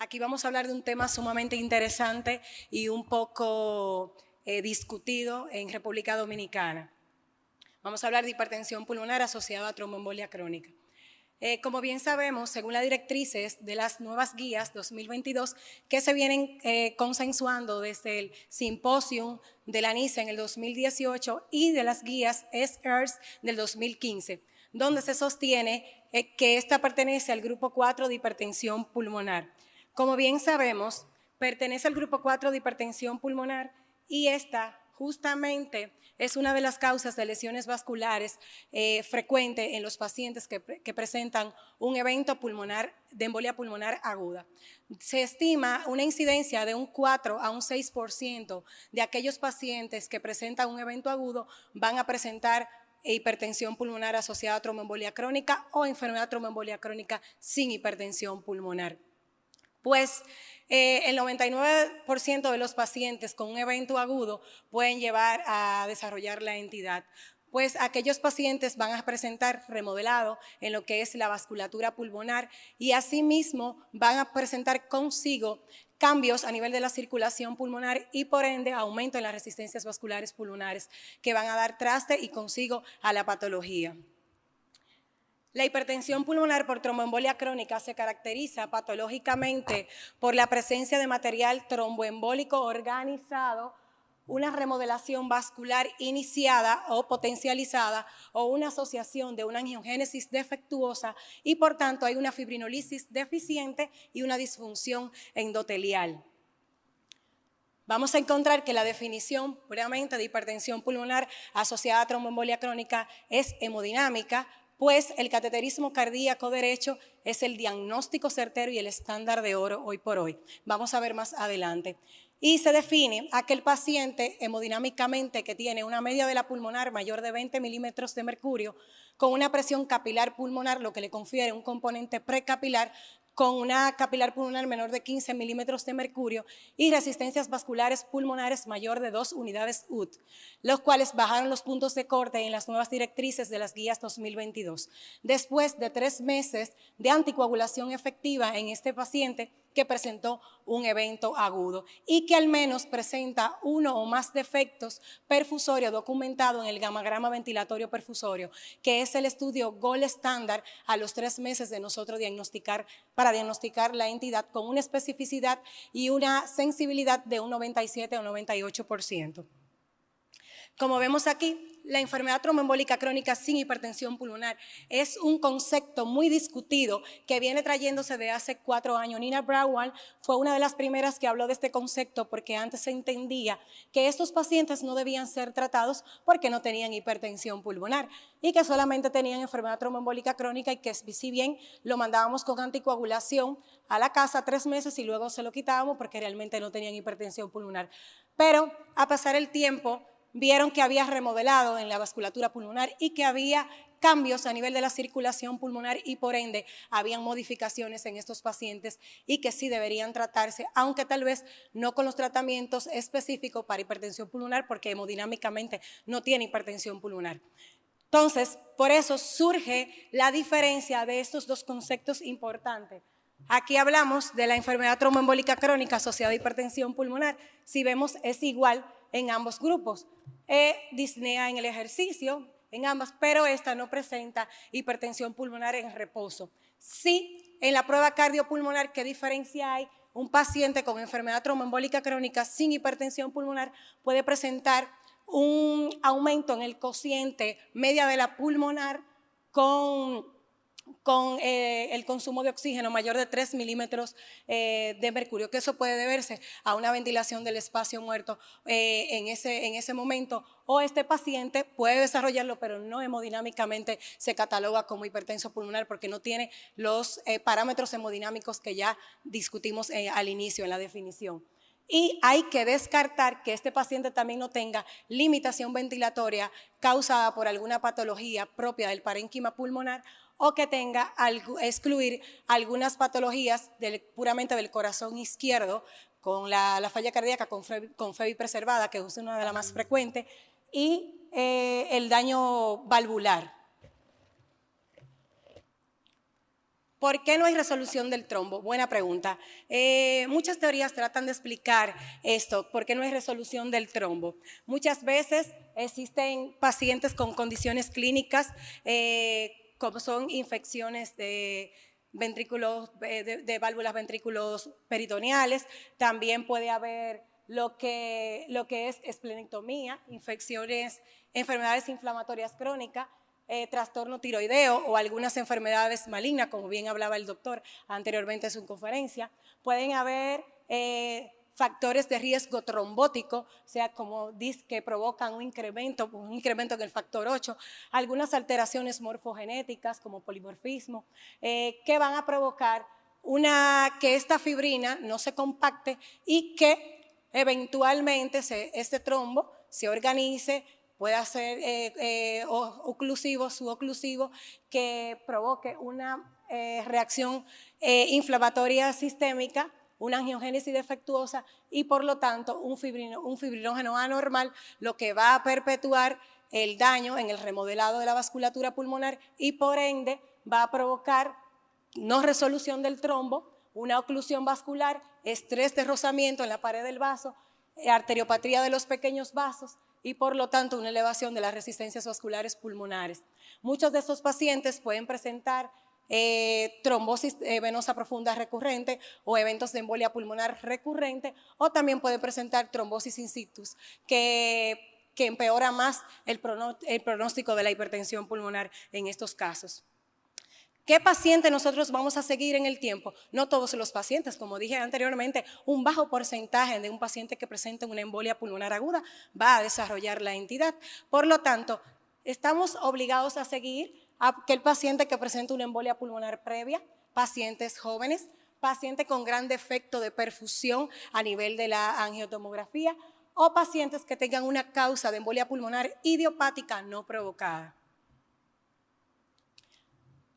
Aquí vamos a hablar de un tema sumamente interesante y un poco discutido en República Dominicana. Vamos a hablar de hipertensión pulmonar asociada a tromboembolia crónica. Como bien sabemos, según las directrices de las nuevas guías 2022 que se vienen consensuando desde el simposium de la NICE en el 2018 y de las guías SERS del 2015, donde se sostiene que esta pertenece al grupo 4 de hipertensión pulmonar. Como bien sabemos, pertenece al grupo 4 de hipertensión pulmonar y esta justamente es una de las causas de lesiones vasculares frecuentes en los pacientes que presentan un evento pulmonar de embolia pulmonar aguda. Se estima una incidencia de un 4 a un 6% de aquellos pacientes que presentan un evento agudo van a presentar hipertensión pulmonar asociada a tromboembolia crónica o enfermedad tromboembolia crónica sin hipertensión pulmonar. Pues el 99% de los pacientes con un evento agudo pueden llevar a desarrollar la entidad. Pues aquellos pacientes van a presentar remodelado en lo que es la vasculatura pulmonar y asimismo van a presentar consigo cambios a nivel de la circulación pulmonar y por ende aumento en las resistencias vasculares pulmonares que van a dar traste y consigo a la patología. La hipertensión pulmonar por tromboembolia crónica se caracteriza patológicamente por la presencia de material tromboembólico organizado, una remodelación vascular iniciada o potencializada o una asociación de una angiogénesis defectuosa y por tanto hay una fibrinolisis deficiente y una disfunción endotelial. Vamos a encontrar que la definición puramente de hipertensión pulmonar asociada a tromboembolia crónica es hemodinámica, pues el cateterismo cardíaco derecho es el diagnóstico certero y el estándar de oro hoy por hoy. Vamos a ver más adelante. Y se define aquel paciente hemodinámicamente que tiene una media de la pulmonar mayor de 20 milímetros de mercurio con una presión capilar pulmonar, lo que le confiere un componente precapilar, con una capilar pulmonar menor de 15 milímetros de mercurio y resistencias vasculares pulmonares mayor de 2 unidades UT, los cuales bajaron los puntos de corte en las nuevas directrices de las guías 2022. Después de 3 meses de anticoagulación efectiva en este paciente que presentó un evento agudo y que al menos presenta uno o más defectos perfusorios documentados en el gamagrama ventilatorio perfusorio, que es el estudio gold estándar a los 3 meses de nosotros para diagnosticar la entidad con una especificidad y una sensibilidad de un 97 o 98%. Como vemos aquí, la enfermedad tromboembólica crónica sin hipertensión pulmonar es un concepto muy discutido que viene trayéndose de hace 4 años. Nina Brown fue una de las primeras que habló de este concepto porque antes se entendía que estos pacientes no debían ser tratados porque no tenían hipertensión pulmonar y que solamente tenían enfermedad tromboembólica crónica y que si bien lo mandábamos con anticoagulación a la casa 3 meses y luego se lo quitábamos porque realmente no tenían hipertensión pulmonar. Pero a pasar el tiempo, vieron que había remodelado en la vasculatura pulmonar y que había cambios a nivel de la circulación pulmonar y por ende habían modificaciones en estos pacientes y que sí deberían tratarse, aunque tal vez no con los tratamientos específicos para hipertensión pulmonar porque hemodinámicamente no tiene hipertensión pulmonar. Entonces, por eso surge la diferencia de estos dos conceptos importantes. Aquí hablamos de la enfermedad tromboembólica crónica asociada a hipertensión pulmonar. Si vemos, es igual en ambos grupos. Disnea en el ejercicio, en ambas, pero esta no presenta hipertensión pulmonar en reposo. Sí, en la prueba cardiopulmonar, ¿qué diferencia hay? Un paciente con enfermedad tromboembólica crónica sin hipertensión pulmonar puede presentar un aumento en el cociente media de la pulmonar con el consumo de oxígeno mayor de 3 milímetros de mercurio, que eso puede deberse a una ventilación del espacio muerto en ese momento, o este paciente puede desarrollarlo, pero no hemodinámicamente se cataloga como hipertenso pulmonar porque no tiene los parámetros hemodinámicos que ya discutimos al inicio en la definición. Y hay que descartar que este paciente también no tenga limitación ventilatoria causada por alguna patología propia del parénquima pulmonar o que tenga excluir algunas patologías puramente del corazón izquierdo con la falla cardíaca con FEBI preservada, que es una de las más frecuentes, y el daño valvular. ¿Por qué no hay resolución del trombo? Buena pregunta. Muchas teorías tratan de explicar esto, ¿por qué no hay resolución del trombo? Muchas veces existen pacientes con condiciones clínicas, como son infecciones de ventrículos, de válvulas ventrículos peritoneales. También puede haber lo que es esplenectomía, enfermedades inflamatorias crónicas, trastorno tiroideo o algunas enfermedades malignas, como bien hablaba el doctor anteriormente en su conferencia. Pueden haber factores de riesgo trombótico, o sea, como que provocan un incremento en el factor 8, algunas alteraciones morfogenéticas como polimorfismo, que van a provocar que esta fibrina no se compacte y que eventualmente este trombo se organice, pueda ser oclusivo, suboclusivo, que provoque una reacción inflamatoria sistémica, una angiogénesis defectuosa y por lo tanto un fibrinógeno anormal, lo que va a perpetuar el daño en el remodelado de la vasculatura pulmonar y por ende va a provocar no resolución del trombo, una oclusión vascular, estrés de rozamiento en la pared del vaso, arteriopatía de los pequeños vasos y por lo tanto una elevación de las resistencias vasculares pulmonares. Muchos de estos pacientes pueden presentar trombosis venosa profunda recurrente o eventos de embolia pulmonar recurrente, o también pueden presentar trombosis in situ, que empeora más el pronóstico de la hipertensión pulmonar en estos casos. ¿Qué paciente nosotros vamos a seguir en el tiempo? No todos los pacientes, como dije anteriormente, un bajo porcentaje de un paciente que presente una embolia pulmonar aguda va a desarrollar la entidad. Por lo tanto, estamos obligados a seguir a aquel paciente que presente una embolia pulmonar previa, pacientes jóvenes, pacientes con gran defecto de perfusión a nivel de la angiotomografía o pacientes que tengan una causa de embolia pulmonar idiopática no provocada.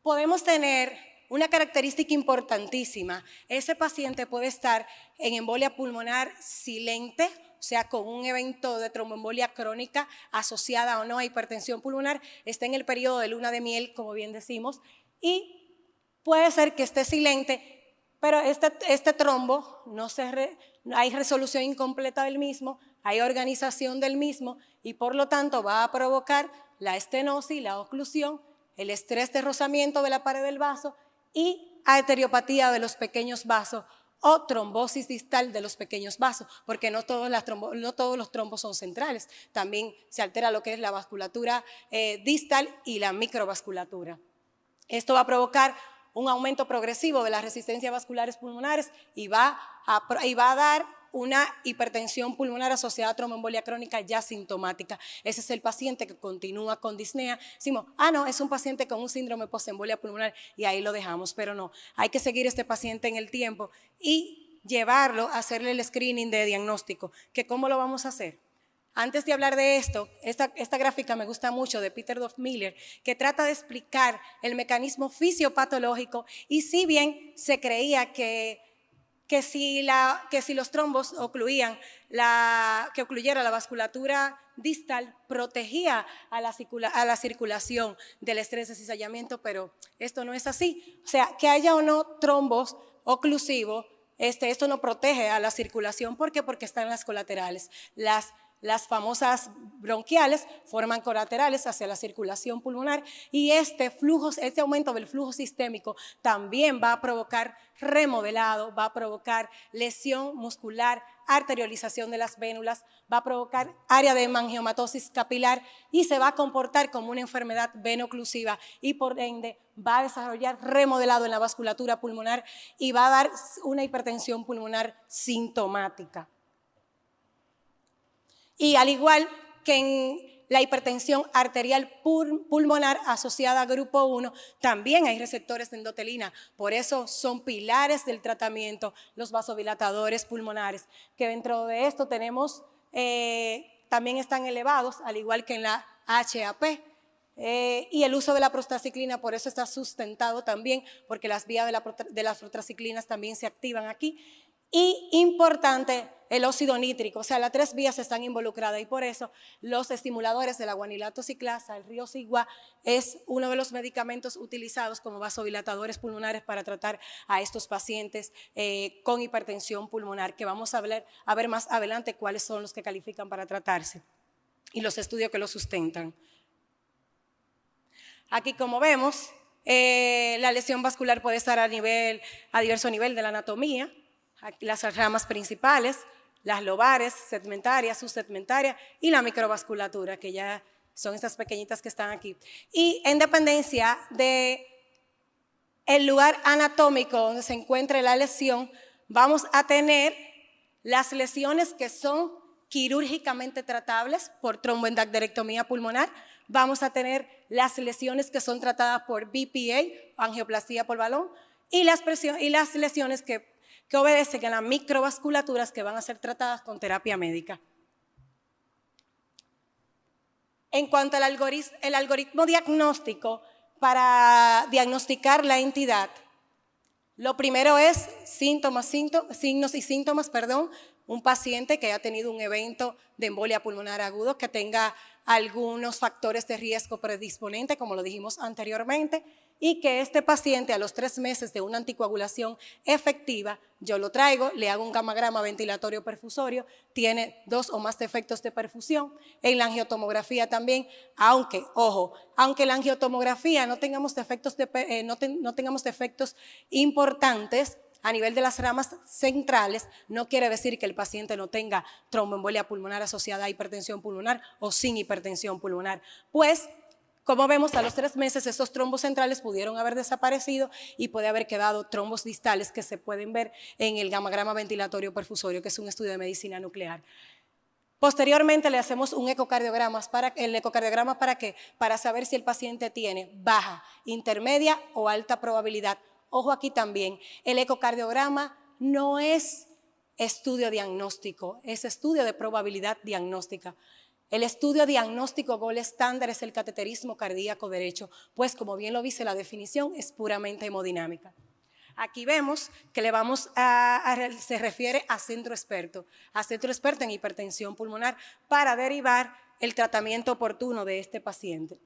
Podemos tener una característica importantísima. Ese paciente puede estar en embolia pulmonar silente, o sea, con un evento de tromboembolia crónica asociada o no a hipertensión pulmonar, está en el periodo de luna de miel, como bien decimos, y puede ser que esté silente, pero este trombo hay resolución incompleta del mismo, hay organización del mismo y por lo tanto va a provocar la estenosis, la oclusión, el estrés de rozamiento de la pared del vaso y arteriopatía de los pequeños vasos o trombosis distal de los pequeños vasos, porque no todos los trombos son centrales, también se altera lo que es la vasculatura distal y la microvasculatura. Esto va a provocar un aumento progresivo de las resistencias vasculares pulmonares y va a dar una hipertensión pulmonar asociada a tromboembolia crónica ya sintomática. Ese es el paciente que continúa con disnea. Decimos, no, es un paciente con un síndrome postembolia pulmonar y ahí lo dejamos, pero no, hay que seguir este paciente en el tiempo y llevarlo a hacerle el screening de diagnóstico. ¿Cómo lo vamos a hacer? Antes de hablar de esto, esta gráfica me gusta mucho de Peter Dorf-Miller, que trata de explicar el mecanismo fisiopatológico y si bien se creía que si los trombos ocluyera la vasculatura distal, protegía a la circulación del estrés de cizallamiento, pero esto no es así. O sea, que haya o no trombos oclusivos, esto no protege a la circulación. ¿Por qué? Porque están las colaterales. Las famosas bronquiales forman colaterales hacia la circulación pulmonar y este aumento del flujo sistémico también va a provocar remodelado, va a provocar lesión muscular, arteriolización de las vénulas, va a provocar área de hemangiomatosis capilar y se va a comportar como una enfermedad venoclusiva y por ende va a desarrollar remodelado en la vasculatura pulmonar y va a dar una hipertensión pulmonar sintomática. Y al igual que en la hipertensión arterial pulmonar asociada a grupo 1, también hay receptores de endotelina, por eso son pilares del tratamiento los vasodilatadores pulmonares, que dentro de esto tenemos, también están elevados, al igual que en la HAP, y el uso de la prostacyclina, por eso está sustentado también, porque las vías de las prostacyclinas también se activan aquí. Y importante, el óxido nítrico, o sea, las 3 vías están involucradas y por eso los estimuladores de la guanilato ciclasa, el Riocigua, es uno de los medicamentos utilizados como vasodilatadores pulmonares para tratar a estos pacientes con hipertensión pulmonar, que vamos a ver más adelante cuáles son los que califican para tratarse y los estudios que lo sustentan. Aquí, como vemos, la lesión vascular puede estar a diverso nivel de la anatomía. Aquí las ramas principales, las lobares, segmentarias, subsegmentarias y la microvasculatura, que ya son estas pequeñitas que están aquí. Y en dependencia del lugar anatómico donde se encuentre la lesión, vamos a tener las lesiones que son quirúrgicamente tratables por tromboendarterectomía pulmonar, vamos a tener las lesiones que son tratadas por BPA, angioplastía por balón, y las lesiones que obedecen a las microvasculaturas que van a ser tratadas con terapia médica. En cuanto al algoritmo diagnóstico, para diagnosticar la entidad, lo primero es signos y síntomas, un paciente que haya tenido un evento de embolia pulmonar agudo, que tenga algunos factores de riesgo predisponente, como lo dijimos anteriormente, y que este paciente a los 3 meses de una anticoagulación efectiva, yo lo traigo, le hago un gamagrama ventilatorio perfusorio, tiene 2 o más defectos de perfusión, en la angiotomografía también, aunque en la angiotomografía no tengamos defectos importantes, a nivel de las ramas centrales, no quiere decir que el paciente no tenga tromboembolia pulmonar asociada a hipertensión pulmonar o sin hipertensión pulmonar. Pues, como vemos, a los 3 meses estos trombos centrales pudieron haber desaparecido y puede haber quedado trombos distales que se pueden ver en el gamagrama ventilatorio perfusorio, que es un estudio de medicina nuclear. Posteriormente le hacemos un ecocardiograma. ¿El ecocardiograma para qué? Para saber si el paciente tiene baja, intermedia o alta probabilidad. Ojo aquí también, el ecocardiograma no es estudio diagnóstico, es estudio de probabilidad diagnóstica. El estudio diagnóstico gold estándar es el cateterismo cardíaco derecho, pues como bien lo dice la definición, es puramente hemodinámica. Aquí vemos que se refiere a centro experto en hipertensión pulmonar para derivar el tratamiento oportuno de este paciente.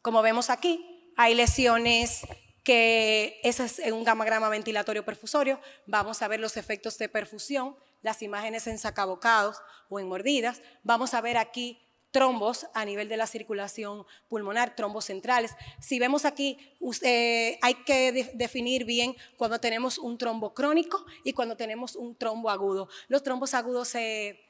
Como vemos aquí, hay lesiones que ese es un gamagrama ventilatorio perfusorio, vamos a ver los efectos de perfusión, las imágenes en sacabocados o en mordidas, vamos a ver aquí trombos a nivel de la circulación pulmonar, trombos centrales. Si vemos aquí, hay que definir bien cuando tenemos un trombo crónico y cuando tenemos un trombo agudo. Los trombos agudos se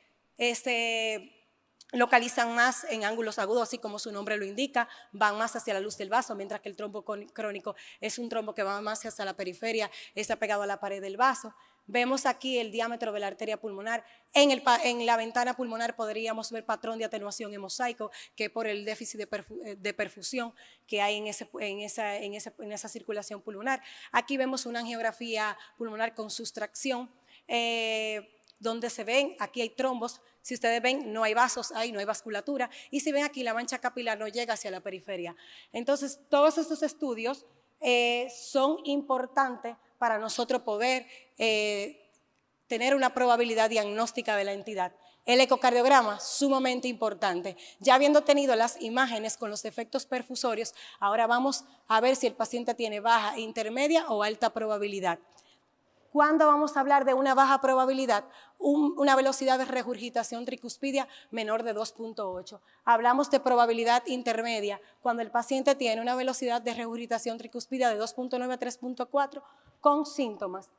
localizan más en ángulos agudos, así como su nombre lo indica, van más hacia la luz del vaso, mientras que el trombo crónico es un trombo que va más hacia la periferia, está pegado a la pared del vaso. Vemos aquí el diámetro de la arteria pulmonar. En la ventana pulmonar podríamos ver patrón de atenuación en mosaico, que por el déficit de perfusión que hay en esa circulación pulmonar. Aquí vemos una angiografía pulmonar con sustracción, donde se ven, aquí hay trombos. Si ustedes ven, no hay vasos, no hay vasculatura, y si ven aquí, la mancha capilar no llega hacia la periferia. Entonces, todos estos estudios son importantes para nosotros poder tener una probabilidad diagnóstica de la entidad. El ecocardiograma, sumamente importante. Ya habiendo tenido las imágenes con los efectos perfusorios, ahora vamos a ver si el paciente tiene baja, intermedia o alta probabilidad. ¿Cuándo vamos a hablar de una baja probabilidad? Una velocidad de regurgitación tricuspidia menor de 2.8. Hablamos de probabilidad intermedia, cuando el paciente tiene una velocidad de regurgitación tricuspidia de 2.9 a 3.4 con síntomas.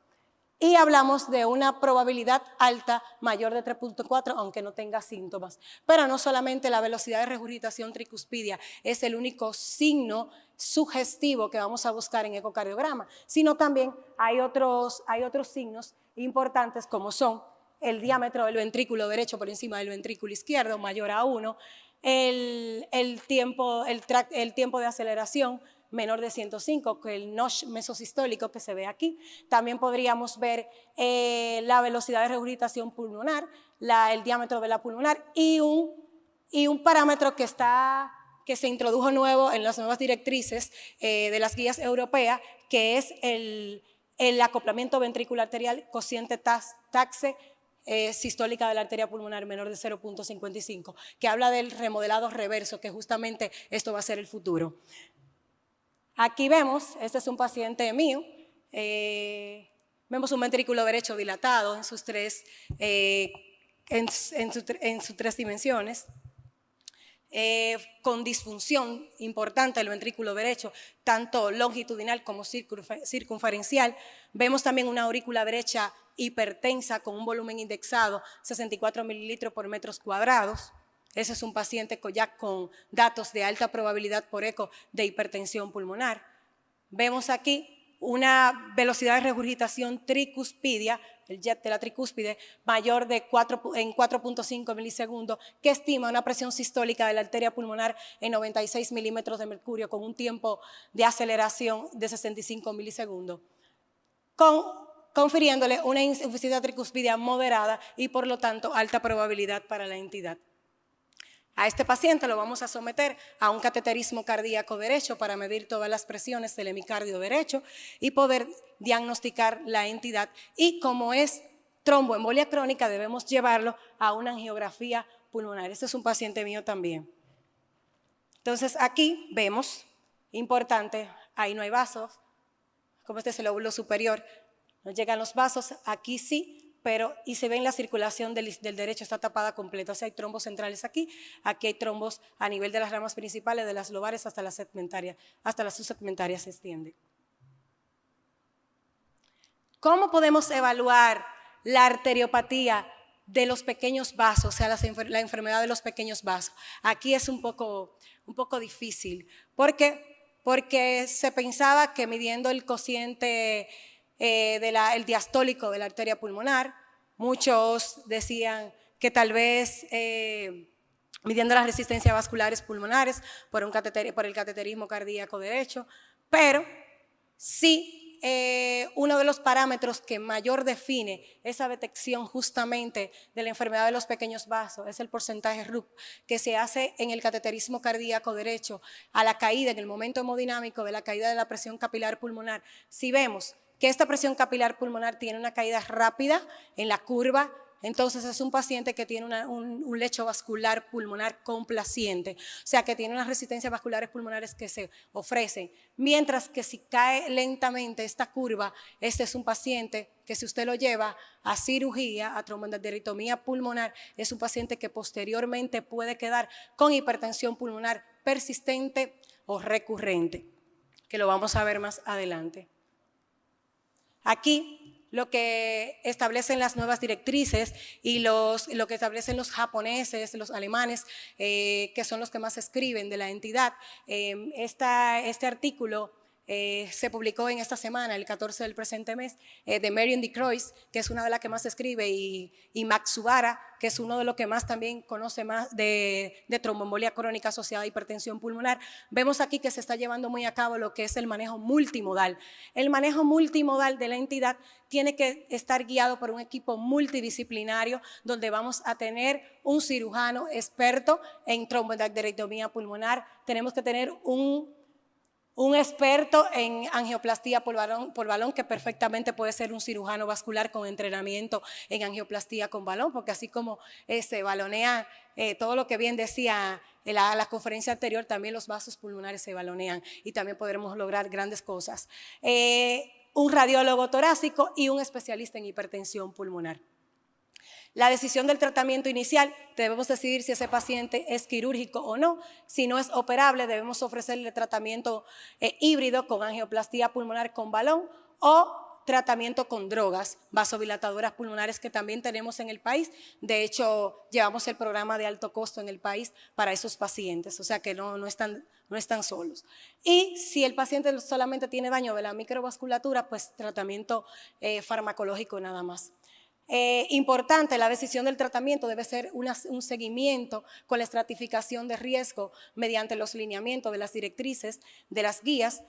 Y hablamos de una probabilidad alta mayor de 3.4, aunque no tenga síntomas. Pero no solamente la velocidad de regurgitación tricuspidia es el único signo sugestivo que vamos a buscar en ecocardiograma, sino también hay otros signos importantes, como son el diámetro del ventrículo derecho por encima del ventrículo izquierdo mayor a 1, el tiempo de aceleración menor de 105, que el notch mesosistólico que se ve aquí. También podríamos ver la velocidad de regurgitación pulmonar, el diámetro de la pulmonar y un parámetro que se introdujo nuevo en las nuevas directrices de las guías europeas, que es el acoplamiento ventricular arterial, cociente taxe sistólica de la arteria pulmonar menor de 0.55, que habla del remodelado reverso, que justamente esto va a ser el futuro. Aquí vemos, este es un paciente mío, vemos un ventrículo derecho dilatado en sus tres dimensiones, con disfunción importante del ventrículo derecho, tanto longitudinal como circunferencial. Vemos también una aurícula derecha hipertensa con un volumen indexado, 64 mililitros por metros cuadrados. Ese es un paciente ya con datos de alta probabilidad por eco de hipertensión pulmonar. Vemos aquí una velocidad de regurgitación tricuspidia, el jet de la tricúspide, mayor de 4.5 milisegundos, que estima una presión sistólica de la arteria pulmonar en 96 milímetros de mercurio con un tiempo de aceleración de 65 milisegundos, confiriéndole una insuficiencia tricuspidia moderada y por lo tanto alta probabilidad para la entidad. A este paciente lo vamos a someter a un cateterismo cardíaco derecho para medir todas las presiones del hemicardio derecho y poder diagnosticar la entidad. Y como es tromboembolia crónica, debemos llevarlo a una angiografía pulmonar. Este es un paciente mío también. Entonces aquí vemos, importante, ahí no hay vasos, como este es el lóbulo superior, no llegan los vasos, aquí sí, y se ve en la circulación del derecho, está tapada completa, o sea, hay trombos centrales aquí hay trombos a nivel de las ramas principales, de las lobares hasta las subsegmentarias se extiende. ¿Cómo podemos evaluar la arteriopatía de los pequeños vasos, o sea, la enfermedad de los pequeños vasos? Aquí es un poco difícil, porque se pensaba que midiendo el cociente el diastólico de la arteria pulmonar, muchos decían que tal vez midiendo las resistencias vasculares pulmonares por el cateterismo cardíaco derecho, pero sí uno de los parámetros que mayor define esa detección justamente de la enfermedad de los pequeños vasos es el porcentaje RUP que se hace en el cateterismo cardíaco derecho a la caída, en el momento hemodinámico de la caída de la presión capilar pulmonar. Si vemos que esta presión capilar pulmonar tiene una caída rápida en la curva, entonces es un paciente que tiene un lecho vascular pulmonar complaciente, o sea que tiene unas resistencias vasculares pulmonares que se ofrecen, mientras que si cae lentamente esta curva, este es un paciente que si usted lo lleva a cirugía, a tromboendarteritomía pulmonar, es un paciente que posteriormente puede quedar con hipertensión pulmonar persistente o recurrente, que lo vamos a ver más adelante. Aquí lo que establecen las nuevas directrices y lo que establecen los japoneses, los alemanes, que son los que más escriben de la entidad. Este artículo se publicó en esta semana, el 14 del presente mes, de Marion de Croix, que es una de las que más escribe, y Matsubara, que es uno de los que más también conoce más de tromboembolia crónica asociada a hipertensión pulmonar. Vemos aquí que se está llevando muy a cabo lo que es el manejo multimodal. El manejo multimodal de la entidad tiene que estar guiado por un equipo multidisciplinario donde vamos a tener un cirujano experto en tromboendarteritomía pulmonar, tenemos que tener un experto en angioplastía por balón, que perfectamente puede ser un cirujano vascular con entrenamiento en angioplastía con balón, porque así como se balonea todo lo que bien decía en la conferencia anterior, también los vasos pulmonares se balonean y también podremos lograr grandes cosas. Un radiólogo torácico y un especialista en hipertensión pulmonar. La decisión del tratamiento inicial, debemos decidir si ese paciente es quirúrgico o no. Si no es operable, debemos ofrecerle tratamiento híbrido con angioplastía pulmonar con balón o tratamiento con drogas vasodilatadoras pulmonares que también tenemos en el país. De hecho, llevamos el programa de alto costo en el país para esos pacientes, o sea que no están solos. Y si el paciente solamente tiene daño de la microvasculatura, pues tratamiento farmacológico nada más. Importante, la decisión del tratamiento debe ser un seguimiento con la estratificación de riesgo mediante los lineamientos de las directrices, de las guías,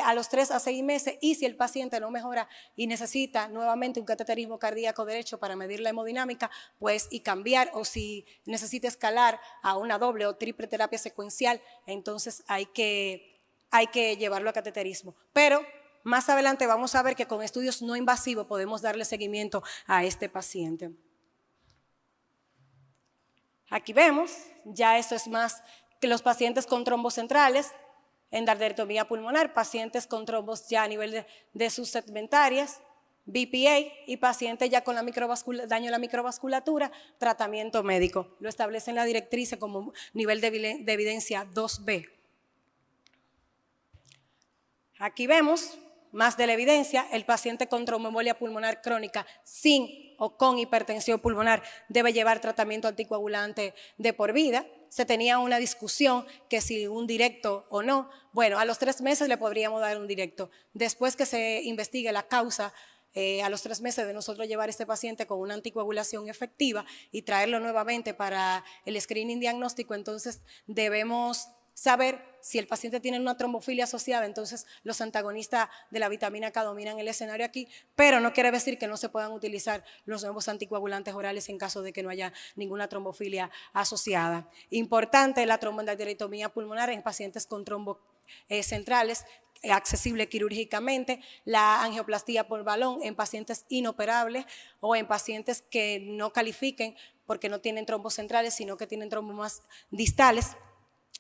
a los 3 a 6 meses, y si el paciente no mejora y necesita nuevamente un cateterismo cardíaco derecho para medir la hemodinámica, pues y cambiar, o si necesita escalar a una doble o triple terapia secuencial, entonces hay que llevarlo a cateterismo. Pero Más adelante vamos a ver que con estudios no invasivos podemos darle seguimiento a este paciente. Aquí vemos, ya esto es más que los pacientes con trombos centrales, endarterectomía pulmonar, pacientes con trombos ya a nivel de sus segmentarias, BPA y pacientes ya con daño a la microvasculatura, tratamiento médico. Lo establece en la directriz como nivel de evidencia 2B. Aquí vemos más de la evidencia, el paciente con tromboembolia pulmonar crónica sin o con hipertensión pulmonar debe llevar tratamiento anticoagulante de por vida. Se tenía una discusión que si un directo o no. Bueno, a los 3 meses le podríamos dar un directo. Después que se investigue la causa, a los 3 meses de nosotros llevar a este paciente con una anticoagulación efectiva y traerlo nuevamente para el screening diagnóstico, entonces debemos saber si el paciente tiene una trombofilia asociada, entonces los antagonistas de la vitamina K dominan el escenario aquí, pero no quiere decir que no se puedan utilizar los nuevos anticoagulantes orales en caso de que no haya ninguna trombofilia asociada. Importante la tromboendarterectomía pulmonar en pacientes con trombos centrales, accesible quirúrgicamente, la angioplastía por balón en pacientes inoperables o en pacientes que no califiquen porque no tienen trombos centrales, sino que tienen trombos más distales.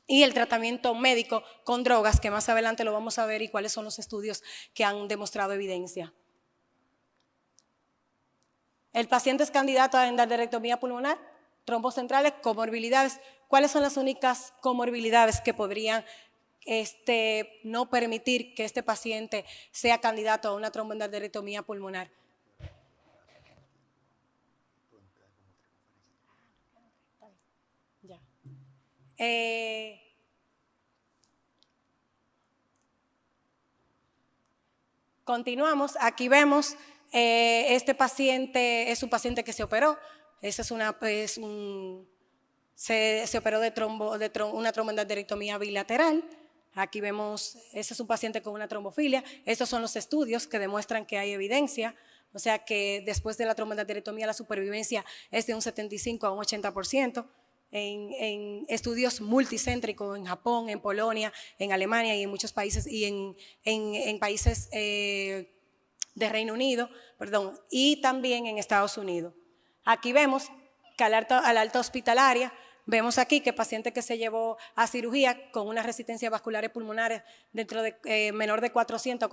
Y el tratamiento médico con drogas, que más adelante lo vamos a ver y cuáles son los estudios que han demostrado evidencia. El paciente es candidato a endarterectomía pulmonar, trombos centrales, comorbilidades. ¿Cuáles son las únicas comorbilidades que podrían no permitir que este paciente sea candidato a una tromboendarterectomía pulmonar? Ya. Continuamos, aquí vemos, este paciente es un paciente que se operó, se operó de una tromboendarterectomía bilateral. Aquí vemos, ese es un paciente con una trombofilia. Estos son los estudios que demuestran que hay evidencia, o sea que después de la tromboendarterectomía la supervivencia es de un 75 a un 80%. En estudios multicéntricos en Japón, en Polonia, en Alemania y en muchos países, y en países de Reino Unido, perdón, y también en Estados Unidos. Aquí vemos que a la alta hospitalaria, vemos aquí que el paciente que se llevó a cirugía con una resistencia vascular pulmonar dentro de menor de 400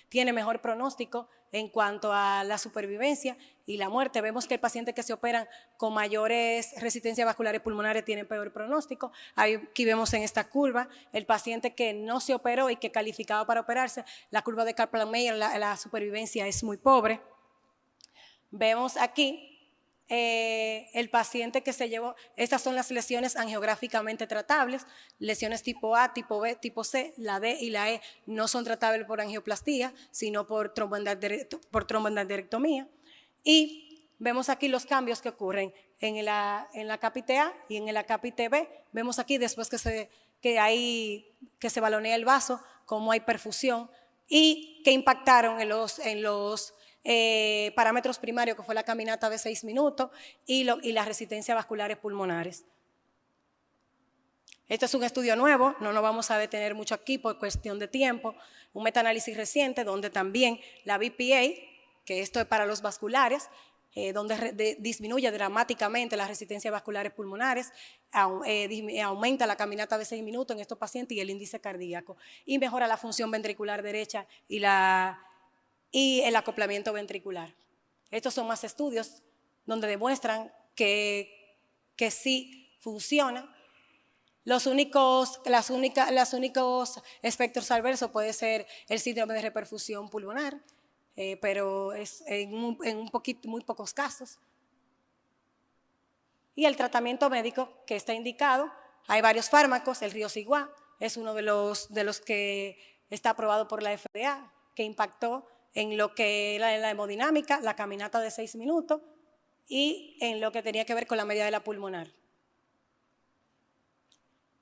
tiene mejor pronóstico en cuanto a la supervivencia y la muerte. Vemos que el paciente que se operan con mayores resistencias vasculares pulmonares tiene peor pronóstico. Aquí vemos en esta curva el paciente que no se operó y que calificaba para operarse, la curva de Kaplan-Meier, la supervivencia es muy pobre. Vemos aquí el paciente que se llevó, estas son las lesiones angiográficamente tratables, lesiones tipo A, tipo B, tipo C, la D y la E no son tratables por angioplastía, sino por tromboendarterectomía. Y vemos aquí los cambios que ocurren en la cápite A y en la cápite B. Vemos aquí después que se balonea el vaso, cómo hay perfusión y que impactaron en los parámetros primarios, que fue la caminata de 6 minutos y las resistencias vasculares pulmonares. Este es un estudio nuevo, no nos vamos a detener mucho aquí por cuestión de tiempo, un metaanálisis reciente donde también la BPA, que esto es para los vasculares, donde disminuye dramáticamente las resistencias vasculares pulmonares, aumenta la caminata de 6 minutos en estos pacientes y el índice cardíaco, y mejora la función ventricular derecha y el acoplamiento ventricular. Estos son más estudios donde demuestran que sí funciona. Los únicos efectos adversos puede ser el síndrome de reperfusión pulmonar, pero es en muy pocos casos. Y el tratamiento médico que está indicado, hay varios fármacos, el Riociguá es uno de los que está aprobado por la FDA, que impactó en lo que era la hemodinámica, la caminata de 6 minutos y en lo que tenía que ver con la medida de la pulmonar.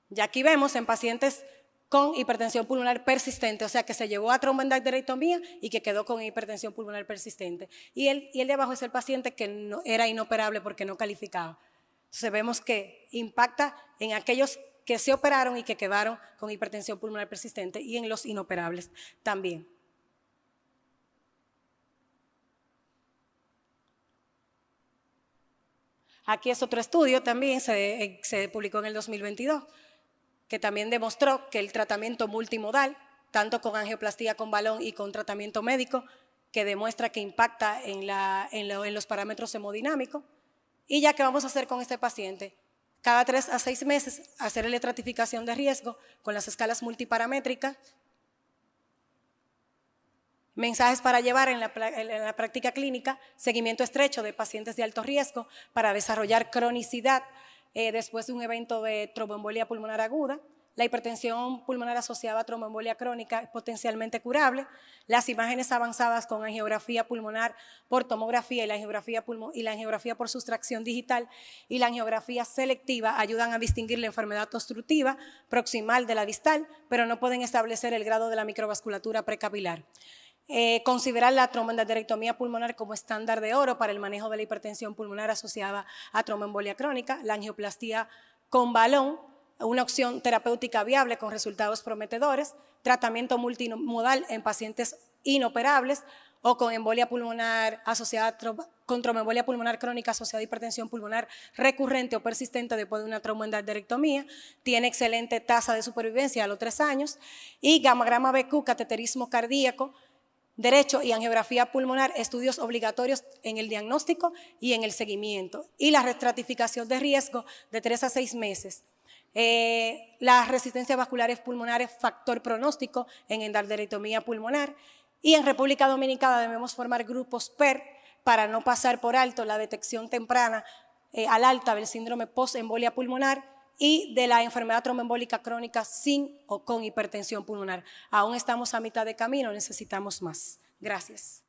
Y aquí vemos en pacientes con hipertensión pulmonar persistente, o sea que se llevó a tromboendarterectomía y que quedó con hipertensión pulmonar persistente. Y el de abajo es el paciente que no, era inoperable porque no calificaba. Entonces vemos que impacta en aquellos que se operaron y que quedaron con hipertensión pulmonar persistente y en los inoperables también. Aquí es otro estudio también, se publicó en el 2022, que también demostró que el tratamiento multimodal, tanto con angioplastía con balón y con tratamiento médico, que demuestra que impacta en los parámetros hemodinámicos. Y ya que vamos a hacer con este paciente, cada 3 a 6 meses hacer la estratificación de riesgo con las escalas multiparamétricas. Mensajes para llevar en la práctica clínica, seguimiento estrecho de pacientes de alto riesgo para desarrollar cronicidad después de un evento de tromboembolia pulmonar aguda. La hipertensión pulmonar asociada a tromboembolia crónica es potencialmente curable. Las imágenes avanzadas con angiografía pulmonar por tomografía y la angiografía por sustracción digital y la angiografía selectiva ayudan a distinguir la enfermedad obstructiva proximal de la distal, pero no pueden establecer el grado de la microvasculatura precapilar. Considerar la tromboendarterectomía pulmonar como estándar de oro para el manejo de la hipertensión pulmonar asociada a tromboembolia crónica, la angioplastía con balón, una opción terapéutica viable con resultados prometedores, tratamiento multimodal en pacientes inoperables o con embolia pulmonar asociada con tromboembolia pulmonar crónica asociada a hipertensión pulmonar recurrente o persistente después de una tromboendarterectomía, tiene excelente tasa de supervivencia a los 3 años, y gammagrama BQ, cateterismo cardíaco derecho y angiografía pulmonar, estudios obligatorios en el diagnóstico y en el seguimiento, y la restratificación de riesgo de 3 a 6 meses. Las resistencias vasculares pulmonares, factor pronóstico en endarterectomía pulmonar, y en República Dominicana debemos formar grupos PERT para no pasar por alto la detección temprana al alta del síndrome post-embolia pulmonar y de la enfermedad tromboembólica crónica sin o con hipertensión pulmonar. Aún estamos a mitad de camino, necesitamos más. Gracias.